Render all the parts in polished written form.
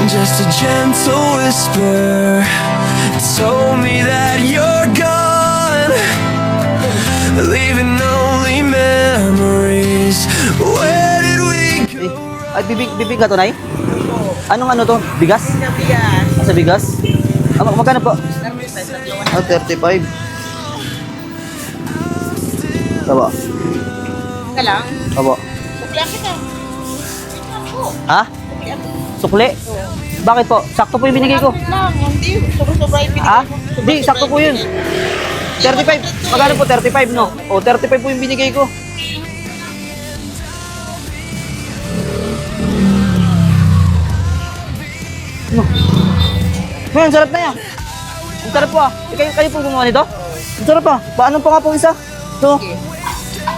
Just a gentle whisper told me that you're gone, leaving only memories. Where did we go? Ay, bibig ka to, Nay? Anong ano to? Bigas? Bigas. Sa bigas? Magkano po? 35. 35. Taba. Ka lang. Taba. Suklihan kita. Ha? Sukli? Bakit po? Sakto po yung binigay ko. Lang, hindi. Sobra-sobra yung binigay Ha? mo. Hindi, sakto po yun. 35. Magkano po? 35, no? O, 35 po yung binigay ko. No. Ngayon, sarap na yan. Ang sarap po ah. Kayo po gumawa nito? Ang sarap ah. Paano pa nga po isa? So,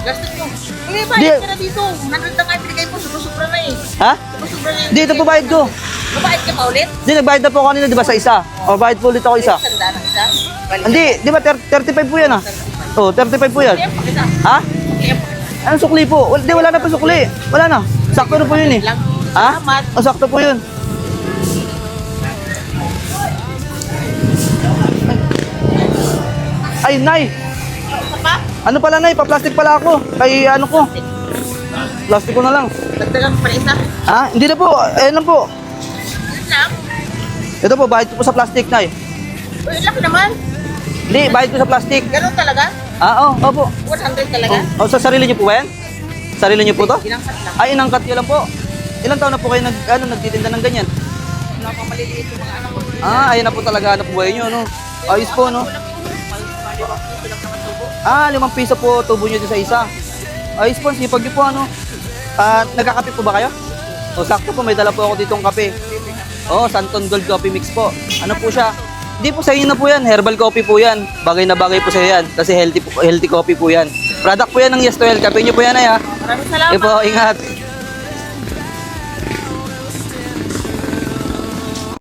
Gastos mo. Hindi, Di- bayad ka na dito. 100 na nga yung binigay mo. Sobra-sobra na eh. ha? Sobra-sobra na yung Hindi, ito po bayad ko. Mabayad ka pa ulit? Hindi, nagbayad na po ako kanina, di ba, sa isa? O, bayad po ulit ako isa. Sandaan ang isa. Balik. Hindi, di ba, 35 po yan ah. O, 35 po yan. Kaya pa kita. Ha? Kaya pa kita. Anong sukli po? Di, wala na po sukli. Wala na. Sakto na po yun eh. Lang. Ha? Salamat. O, sakto po yun. Ay, Nay. Isa pa? Ano pala, Nay? Pa-plastic pala ako. Kay ano ko. Plastic ko na lang. Dagdagan mo pa isa. Ha? Hindi na po. Ayan lang po. Yun lang. Ito po, bayad ko po sa plastic, Nay. Uy, laki naman. Hindi, bayad ko sa plastic. Ganun talaga? Ah, opo. 100 talaga? O, sa sarili niyo po ba yan? Sarili niyo po to? Ginangkat lang. Ay, inangkat niyo lang po. Ilang taon na po kayo nagtitinda ng ganyan? Wala pang maliliit yung mga anak ko. Ah, ayun na po talaga hanap buhay niyo, no? Ayos po, no? Ah, 5 piso po tubo niyo din sa isa. Ayos po, sipag niyo po, ano? Nagkakape po ba kayo? O, sakto po, may dala po ako ditong kape. Oh, Santon Gold Coffee Mix po. Ano po siya? Hindi po sa inyo na po yan. Herbal coffee po yan. Bagay na bagay po sa yan. Kasi healthy coffee po yan. Product po yan ng Yes to Health. Kape niyo po yan ay ha. Maraming salamat. Sige po, ingat.